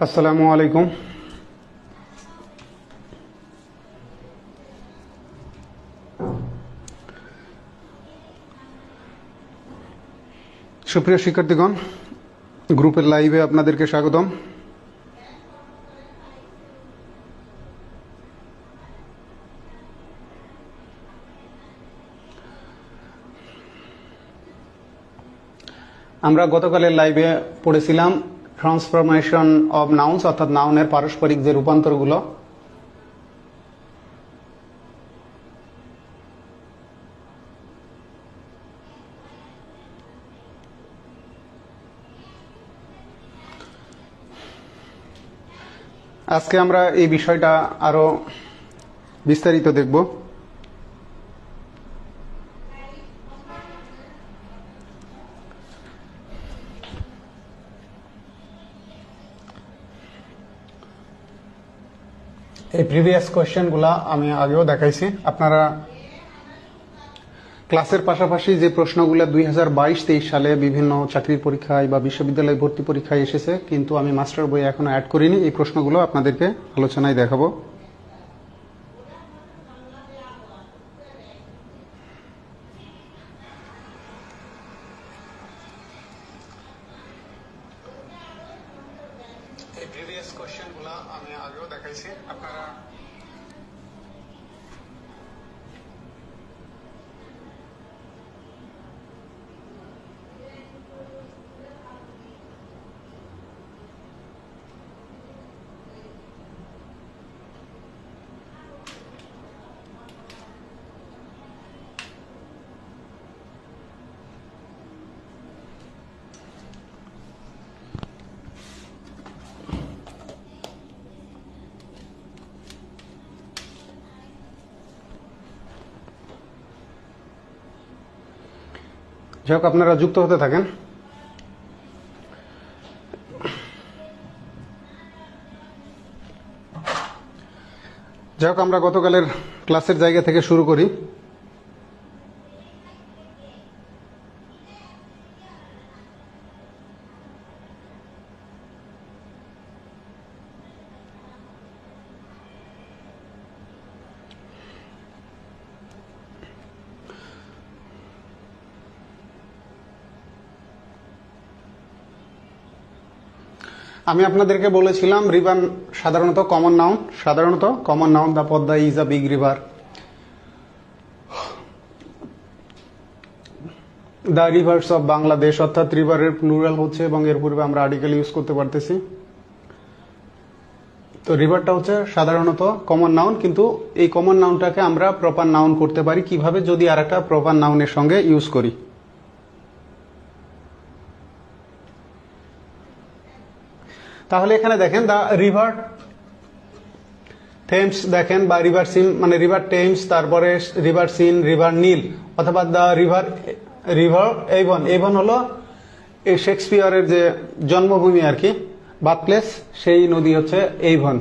আসসালামু আলাইকুম। সুপ্রিয় শিক্ষার্থীগণ, গ্রুপের লাইভে আপনাদেরকে স্বাগতম। আমরা গতকালের লাইভে পড়েছিলাম ট্রান্সফরমেশন অব নাউন্স, অর্থাৎ নাউনের পারস্পরিক যে রূপান্তরগুলো। আজকে আমরা এই বিষয়টা আরো বিস্তারিত দেখব। এই প্রিভিয়াস কোয়েশ্চেনগুলা আমি আগেও দেখাইছি। আপনারা ক্লাসের পাশাপাশি যে প্রশ্নগুলো 2022-23 সালে বিভিন্ন চাকরির পরীক্ষায় বা বিশ্ববিদ্যালয় ভর্তি পরীক্ষায় এসেছে, কিন্তু আমি মাস্টার বই এখনো অ্যাড করিনি, এই প্রশ্নগুলো আপনাদেরকে আলোচনায় দেখাবো। এই প্রিভিয়াস কোয়েশ্চেনগুলো আমি আগেও দেখাইছি। আপনারা যাই হোক, আপনারা যুক্ত হতে থাকেন। যাই হোক, আমরা গতকালের ক্লাসের জায়গা থেকে শুরু করি। আমি আপনাদেরকে বলেছিলাম রিভার সাধারণত common noun, the Padma is a big river, the rivers of Bangladesh, অর্থাৎ রিভারের প্লুরাল হচ্ছে এবং এর পূর্বে আমরা আর্টিকেল ইউজ করতে পারতেছি। তো রিভারটা হচ্ছে সাধারণত কমন নাউন, কিন্তু এই কমন নাউনটাকে আমরা প্রপার নাউন করতে পারি কিভাবে, যদি আর একটা প্রপার নাউনের সঙ্গে ইউজ করি। তাহলে এখানে দেখেন দ্য রিভার থেমস, দেখেন, বা রিভার সিন, মানে রিভার টেমস, তারপরে রিভার সিন, রিভার নীল, অথবা দ্য রিভার এভন। এভন হলো এই শেক্সপিয়ারের যে জন্মভূমি আর কি, বার্থ প্লেস, সেই নদী হচ্ছে এভন।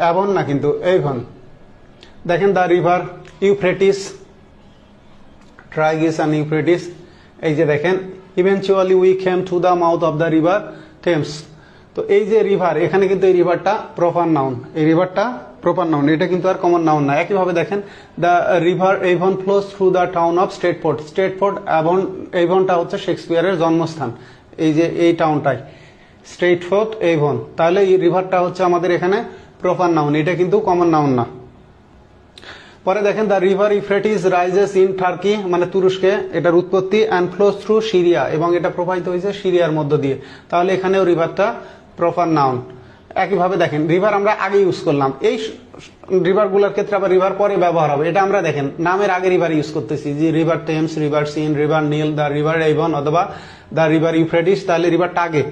অ্যাভন না, কিন্তু এভন। দেখেন the river Euphrates, Tigris and Euphrates. এই যে দেখেন, eventually we came to the mouth of the river Thames. তো এই যে রিভার, এখানে কিন্তু এই রিভারটা প্রপার নাউন, এই রিভারটা প্রপার নাউন, এটা কিন্তু আর কমন নাউন না। একইভাবে দেখেন the river Avon flows through the town of Stratford. Stratford, এভনটা হচ্ছে শেক্সপিয়ারের জন্মস্থান, এই যে এই টাউনটাই স্ট্রেটফোর্ড এভন। তাহলে এই রিভারটা হচ্ছে আমাদের এখানে প্রপার নাউন, এটা কিন্তু কমন নাউন না। পরে দেখেন the river Euphrates rises in turkey, মানে তুরস্কে এটার উৎপত্তি, অ্যান্ড ফ্লোস থ্রু সিরিয়া, এবং এটা প্রবাহিত হয়েছে সিরিয়ার মধ্য দিয়ে। তাহলে এখানেও রিভারটা প্রপার নাউন। একইভাবে দেখেন রিভার আমরা আগে ইউজ করলাম, এই রিভারগুলোর ক্ষেত্রে আবার রিভার পরে ব্যবহার হবে। এটা আমরা দেখেন নামের আগে রিভার ইউজ করতেছি, যে river Thames, river Seine, river Nile, the river Avon, অথবা দ্য রিভার ইউফ্রেটিস, তাহলে রিভারটা আগে।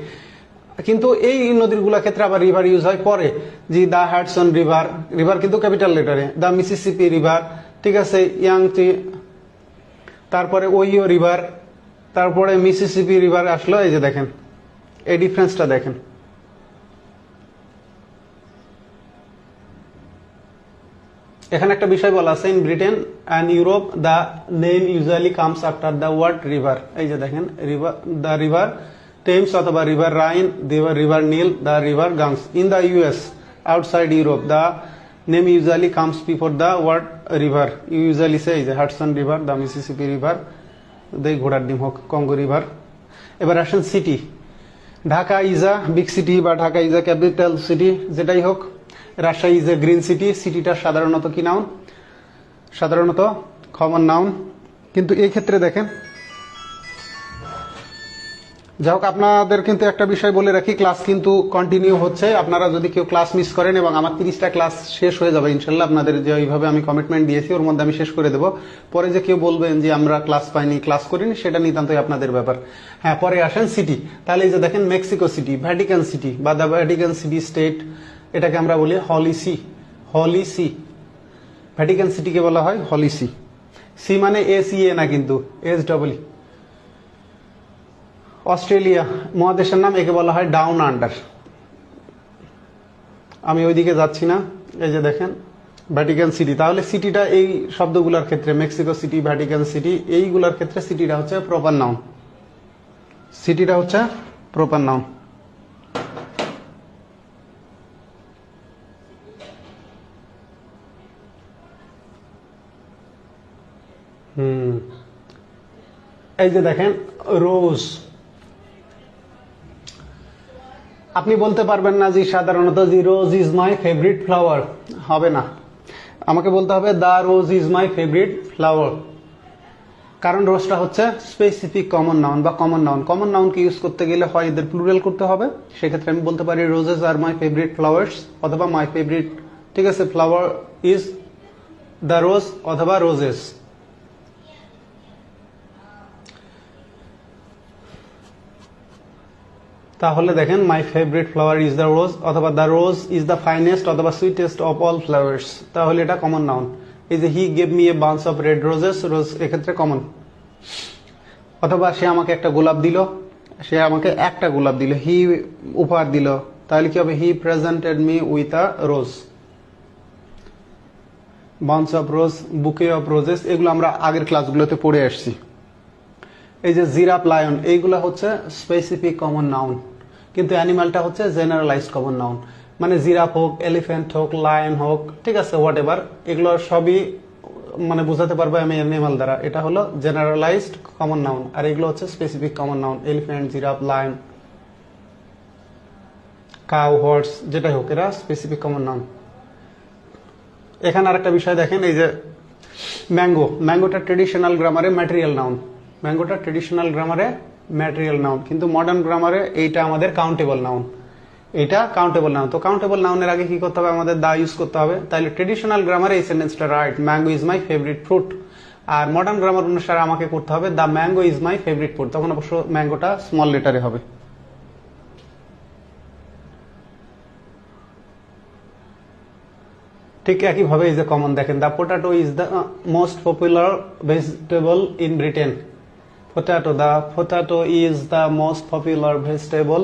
কিন্তু এই নদীগুলোর ক্ষেত্রে আবার রিভার ইউজ হয় পরে, যে দ্য হ্যাডসন রিভার, রিভার কিন্তু ক্যাপিটাল লেটারে, দ্য মিসিসিপি রিভার, ঠিক আছে, ইয়াংচি, তারপরে ওইও রিভার, তারপরে মিসিসিপি রিভার আসলো। এই যে দেখেন এই ডিফারেন্সটা দেখেন। এখানে একটা বিষয় বলা আছে, in Britain and Europe the name usually comes after the word river. এই যে দেখেন, রিভার, দ্য রিভার টেমস অথবা river Rhine, river Nile, the river Ganges. In the US, outside Europe, the name usually comes before the word river. You usually say the Hudson River, the Mississippi River, the ঘোড়ার ডিম হোক, Congo river. এবার আসেন city. Dhaka is a big city বা Dhaka is a capital city, যেটাই হোক। Rajshahi is a green city. সিটিটা সাধারণত কি নাউন? সাধারণত কমন নাউন। কিন্তু এই ক্ষেত্রে দেখেন, যাই হোক, আপনাদের কিন্তু একটা বিষয় বলে রাখি, ক্লাস কিন্তু কন্টিনিউ হচ্ছে। আপনারা যদি কেউ ক্লাস মিস করেন, এবং আমার 30টা ক্লাস শেষ হয়ে যাবে ইনশাল্লাহ, আপনাদের যে ওইভাবে আমি কমিটমেন্ট দিয়েছি ওর মধ্যে আমি শেষ করে দেবো। পরে যে কেউ বলবেন যে আমরা ক্লাস পাইনি, ক্লাস করিনি, সেটা নিতান্তই আপনাদের ব্যাপার। হ্যাঁ, পরে আসেন সিটি। তাহলে এই যে দেখেন, মেক্সিকো সিটি, ভ্যাটিকান সিটি বা দ্য ভ্যাটিকান সিটি স্টেট, এটাকে আমরা বলি হলি সি। হলি সি, ভ্যাটিকান সিটিকে বলা হয় হলি সি। সি মানে SEA না, কিন্তু SEE। অস্ট্রেলিয়া মহাদেশের নাম, একে বলা হয় ডাউন আন্ডার। আমি ওইদিকে যাচ্ছি না। এই যে দেখেন ভ্যাটিকান সিটি। তাহলে সিটিটা এই শব্দগুলোর ক্ষেত্রে, মেক্সিকো সিটি, ভ্যাটিকান সিটি, এইগুলোর ক্ষেত্রে সিটিটা হচ্ছে প্রপার নাউন। সিটিটা হচ্ছে প্রপার নাউন। এই যে দেখেন রোজ। আপনি বলতে পারবেন না যে সাধারণত যে rose is my favourite flower, হবে না। আমাকে বলতে হবে the rose is my favourite flower, কারণ রোজটা হচ্ছে স্পেসিফিক কমন নাউন বা কমন নাউন। কমন নাউনকে ইউজ করতে গেলে হয় এদের প্লুরাল করতে হবে। সেক্ষেত্রে আমি বলতে পারি roses are my favourite flowers, অথবা মাই ফেভারিট, ঠিক আছে, ফ্লাওয়ার ইজ দ্য রোজ, অথবা রোজেস। তাহলে দেখেন, my favourite flower is the rose, অথবা the rose is the finest অথবা সুইটেস্ট অফ অল ফ্লাওয়ার্স, তাহলে এটা কমন নাউন। এই যে he gave me a bunch of red roses, rose এক্ষেত্রে কমন। অথবা সে আমাকে একটা গোলাপ দিল, সে আমাকে একটা গোলাপ দিল, হি উপহার দিল, তাহলে কি হবে? He presented me with a rose. Bunch of rose, bouquet of roses, এগুলো আমরা আগের ক্লাসগুলোতে পড়ে আসছি। এই যে জিরাফ, লায়ন, এইগুলো হচ্ছে স্পেসিফিক কমন নাউন, কিন্তু অ্যানিমালটা হচ্ছে জেনারেলাইজড কমন নাউন। মানে জিরাফ হোক, এলিফ্যান্ট হোক, লায়ন হোক, ঠিক আছে, হোয়াট এভার, এগুলো সবই মানে বোঝাতে পারবো আমি অ্যানিমাল দ্বারা। এটা হলো জেনারেলাইজড কমন নাউন, আর এগুলো হচ্ছে specific common noun. Elephant, giraffe, lion, cow, horse, যেটাই হোক, এরা স্পেসিফিক কমন নাউন। এখানে আরেকটা বিষয় দেখেন, এই যে ম্যাঙ্গো, ম্যাঙ্গোটা ট্রেডিশনাল গ্রামারে ম্যাটেরিয়াল নাউন। ম্যাঙ্গোটা ট্রেডিশনাল গ্রামারে ম্যাটেরিয়াল নাউন, কিন্তু মডার্ন গ্রামারে এইটা আমাদের কাউন্টেবল নাউন। এটা কাউন্টেবল নাউন। তো কাউন্টেবল নাউনের আগে কি করতে হবে? আমাদের দা ইউজ করতে হবে। তাহলে ট্রেডিশনাল গ্রামারে এই সেন্টেন্সটা right, mango is my favourite fruit. আর মডার্ন গ্রামার অনুসারে আমাকে করতে হবে the mango is my favourite fruit. তখন অবশ্য ম্যাঙ্গোটা স্মল লেটারে হবে। ঠিক একইভাবে এই যে কমন দেখেন, the potato is the most popular vegetable in Britain. Potato, the potato is the most popular vegetable.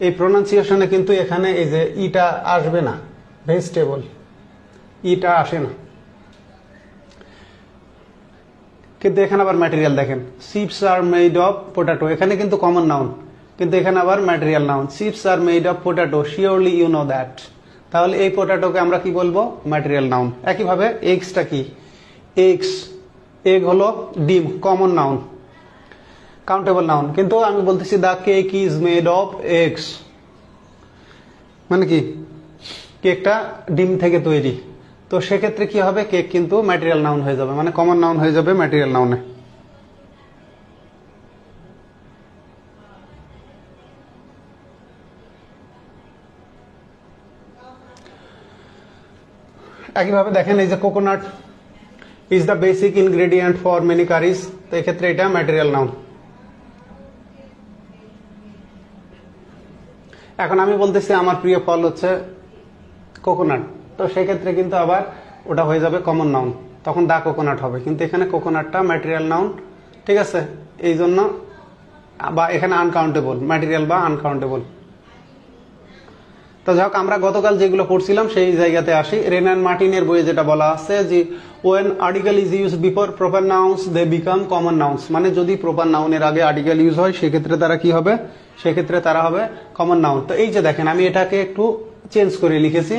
এই প্রোনাউন্সিয়েশনে কিন্তু এখানে এই যে ইটা আসবে না, ভেজিটেবল ইটা আসে না, কিন্তু এখানে আবার ম্যাটেরিয়াল দেখেন, chips are made of potato, এখানে কিন্তু কমন নাউন, কিন্তু এখানে আবার material noun. Chips are made of potato, surely you know that. তাহলে এই পোটাটোকে আমরা কি বলবো? Material noun. একইভাবে এগসটা কি? এগস, এগ হলো ডিম, কমন নাউন, কাউন্টেবল নাউন। কিন্তু আমি বলতেছি the cake is made of eggs, মানে কি কেকটা ডিম থেকে তৈরি। তো সেক্ষেত্রে কি হবে? কেক কিন্তু ম্যাটেরিয়াল নাউন হয়ে যাবে, মানে কমন নাউন হয়ে যাবে ম্যাটেরিয়াল নাউনে। একইভাবে দেখেন, এই যে coconut is the basic ingredient for many curries, তো এক্ষেত্রে এটা ম্যাটেরিয়াল নাউন। এখন আমি বলতেছি আমার প্রিয় ফল হচ্ছে কোকোনাট, তো সেক্ষেত্রে কিন্তু আবার ওটা হয়ে যাবে কমন নাউন, তখন দা কোকোনাট হবে। কিন্তু এখানে কোকোনাটটা ম্যাটেরিয়াল নাউন, ঠিক আছে, এই জন্য, বা এখানে আনকাউন্টেবল, ম্যাটেরিয়াল বা আনকাউন্টেবল। তো যাই হোক, আমরা গতকাল যেগুলো পড়ছিলাম সেই জায়গাতে আসি। রেনান মার্টিনের বইয়ে যেটা বলা আছে যে when article is use before proper nouns they become common nouns, মানে যদি প্রপার নাউনের আগে আর্টিকেল ইউজ হয় সেক্ষেত্রে তারা কি হবে? সেক্ষেত্রে তারা হবে কমন নাউন। তো এই যে দেখেন আমি এটাকে একটু চেঞ্জ করে লিখেছি,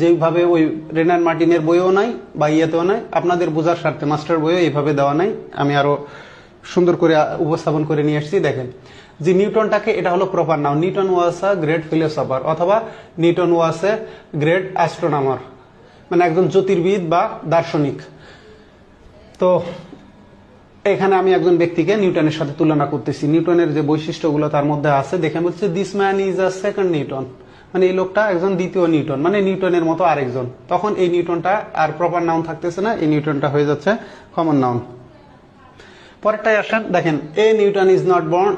যেভাবে ওই রেনান মার্টিনের বইও নাই বা ইয়েতেও নাই, আপনাদের বোঝার স্বার্থে মাস্টার বইও এইভাবে দেওয়া নাই, আমি আরো সুন্দর করে উপস্থাপন করে নিয়ে এসেছি। দেখেন যে নিউটনটাকে, এটা হলো proper noun. Newton was a great philosopher, অথবা Newton was a great astronomer, মানে একজন জ্যোতির্বিদ বা দার্শনিক। তো এখানে আমি একজন ব্যক্তিকে নিউটনের সাথে তুলনা করতেছি, নিউটনের যে বৈশিষ্ট্যগুলো তার মধ্যে আছে দেখে বলছে this man is a second Newton, মানে এই লোকটা একজন দ্বিতীয় নিউটন, মানে নিউটনের মতো আরেকজন। তখন এই নিউটনটা আর প্রপার নাউন থাকতেছে না, এই নিউটনটা হয়ে যাচ্ছে কমন নাউন। পরেরটাই আসেন, দেখেন a Newton is not born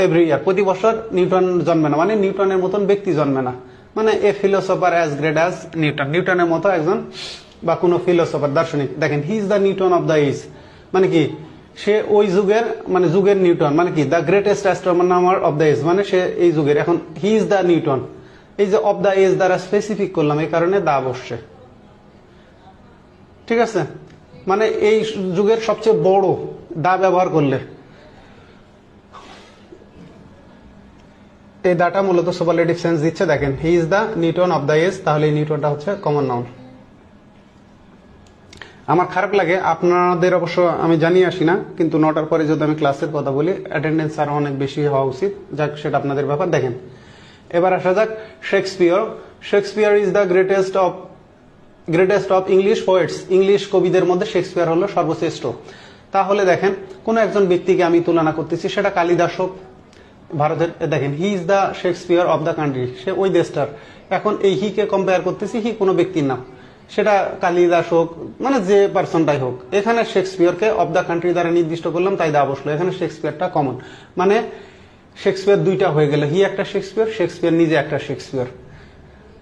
every year, প্রতি বছর নিউটন জন্মে না, মানে নিউটনের মতন ব্যক্তি জন্মে না, মানে a philosopher as great as Newton, নিউটনের মতো একজন বা কোনো ফিলোসফার দার্শনিক। দেখেন he is the Newton of the age, মানে কি সে ওই যুগের, মানে যুগের নিউটন, মানে কি the greatest astronomer of the age, মানে সে এই যুগের। এখন হি ইজ দ্য নিউটন, এই যে অফ দ্য এজ দ্বারা স্পেসিফিক করলাম, এই কারণে দা বসছে, ঠিক আছে, মানে এই যুগের সবচেয়ে বড়, দা ব্যবহার করলে এই দাটা মূলত সুপারলেটিভ সেন্স দিচ্ছে। দেখেন he is the Newton of the age, তাহলে এই নিউটনটা হচ্ছে কমন নাউন। আমার খারাপ লাগে, আপনাদের অবশ্য আমি জানিয়ে আসি না, কিন্তু 9টার পরে যদি আমি ক্লাসের কথা বলি অ্যাটেন্ডেন্স আরো অনেক বেশি হওয়া উচিত, যাক সেটা আপনাদের ব্যাপার। দেখেন এবার আসা যাক Shakespeare. Shakespeare is the greatest of English poets, English কবিদের মধ্যে শেক্সপিয়র হলো সর্বশ্রেষ্ঠ। তাহলে দেখেন কোন একজন ব্যক্তিকে আমি তুলনা করতেছি, সেটা কালিদাস হোক ভারতের, দেখেন he is the Shakespeare of the country, সে ওই দেশটার। এখন এই হি কে কম্পেয়ার করতেছি, হি কোনো ব্যক্তির নাম, সেটা কালিদাস হোক, মানে যে পার্সনটাই হোক। এখানে শেক্সপিয়রকে অফ দ্য কান্ট্রি দ্বারা নির্দিষ্ট করলাম, তাই দা বসলো। এখানে শেক্সপিয়রটা কমন, মানে শেক্সপিয়র দুইটা হয়ে গেল, হি একটা শেক্সপিয়র, শেক্সপিয়র নিজে একটা শেক্সপিয়র।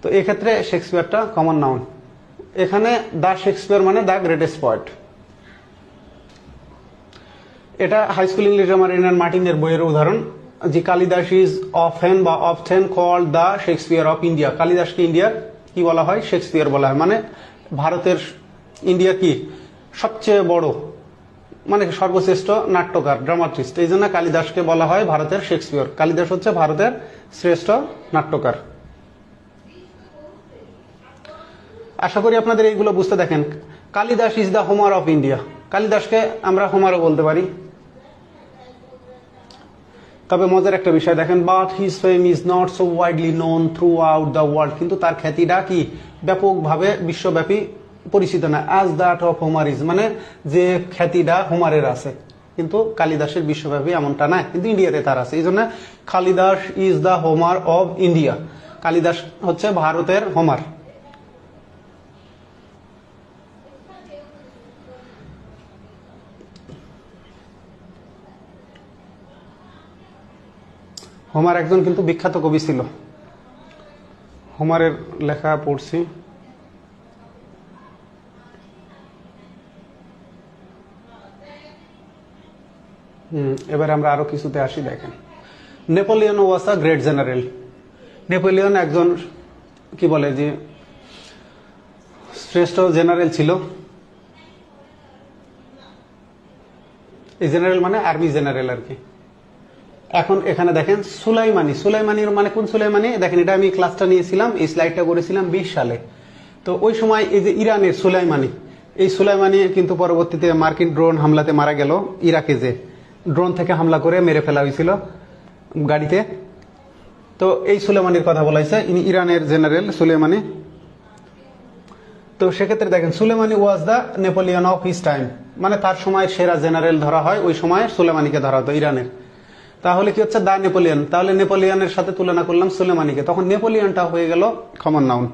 তো এক্ষেত্রে শেক্সপিয়রটা কমন নাউন। এখানে দা শেক্সপিয়র মানে দা গ্রেটেস্ট পয়েট। এটা high school English grammar Wren and মার্টিনের বইয়ের উদাহরণ, যে কালিদাস ইজ অফেন বা often called the Shakespeare of India. কালিদাসকে ইন্ডিয়ার কি বলা হয়? শেক্সপিয়র বলা হয়, মানে ভারতের, ইন্ডিয়া কি সবচেয়ে বড়, মানে সর্বশ্রেষ্ঠ নাট্যকার, ড্রামাটিস্ট, এই জন্য কালিদাসকে বলা হয় ভারতের শেক্সপিয়র। কালিদাস হচ্ছে ভারতের শ্রেষ্ঠ নাট্যকার। আশা করি আপনাদের এইগুলো বুঝতে। দেখেন Kalidas is the Homer of India, কালিদাসকে আমরা হোমারও বলতে পারি। তবে মজার একটা বিষয় দেখেন, but his fame is not so widely known throughout the world, কিন্তু তার খ্যাতিটা কি ব্যাপকভাবে বিশ্বব্যাপী পরিচিত না। As that of Homer is, মানে যে খ্যাতিটা হোমারের আছে, কিন্তু কালিদাসের বিশ্বব্যাপী এমনটা না, কিন্তু ইন্ডিয়াতে তার আছে। এই জন্য Kalidas is the Homer of India, Kalidas হচ্ছে ভারতের হোমার। হোমার একজন কিন্তু বিখ্যাত কবি ছিল, হোমারের লেখা পড়ছি। এবার আমরা আরো কিছুতে আসি। দেখেন Napoleon was a great general, Napoleon একজন কি বলে যে শ্রেষ্ঠ জেনারেল ছিল। এই জেনারেল মানে আর্মি জেনারেল আর কি। এখন এখানে দেখেন সুলাইমানি, সুলাইমানির মানে কোন সুলাইমানি? দেখেন এটা আমি ক্লাসটা নিয়েছিলাম, এই স্লাইডটা করেছিলাম 20 সালে। তো ওই সময় এই যে ইরানের সুলাইমানি, এই সুলাইমানি কিন্তু পরবর্তীতে মার্কিন ড্রোন হামলাতে মারা গেল। ইরাকে যে ড্রোন থেকে হামলা করে মেরে ফেলা হয়েছিল গাড়িতে, তো এই সুলাইমানির কথা বলা হয়েছে, ইনি ইরানের জেনারেল সুলাইমানি। তো সেক্ষেত্রে দেখেন Sulemani was the Napoleon of his time, মানে তার সময় সেরা জেনারেল ধরা হয়, ওই সময় সুলেমানিকে ধরা হতো ইরানের। তাহলে কি হচ্ছে? দা নেপোলিয়ন, তাহলে নেপোলিয়নের সাথে তুলনা করলাম সুলেমানিকে, তখন নেপোলিয়নটা হয়ে গেল common noun.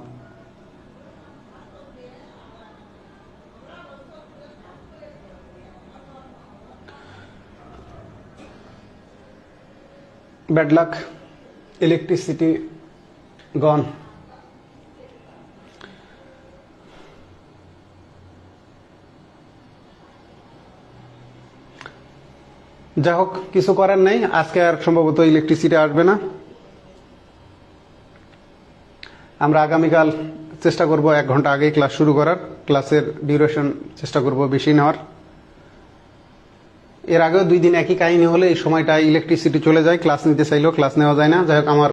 Bad luck, electricity gone. যাই হোক, কিছু করার নেই, আজকে আর সম্ভবত ইলেকট্রিসিটি আসবে না। আমরা আগামীকাল চেষ্টা করব 1 ঘন্টা আগে ক্লাস শুরু করার, ক্লাসের ডিউরেশন চেষ্টা করব বেশি নেওয়ার। এর আগেও 2 দিন একই কাহিনী হলে এই সময়টা ইলেকট্রিসিটি চলে যায়, ক্লাস নিতে চাইলেও ক্লাস নেওয়া যায় না। যাই হোক, আমার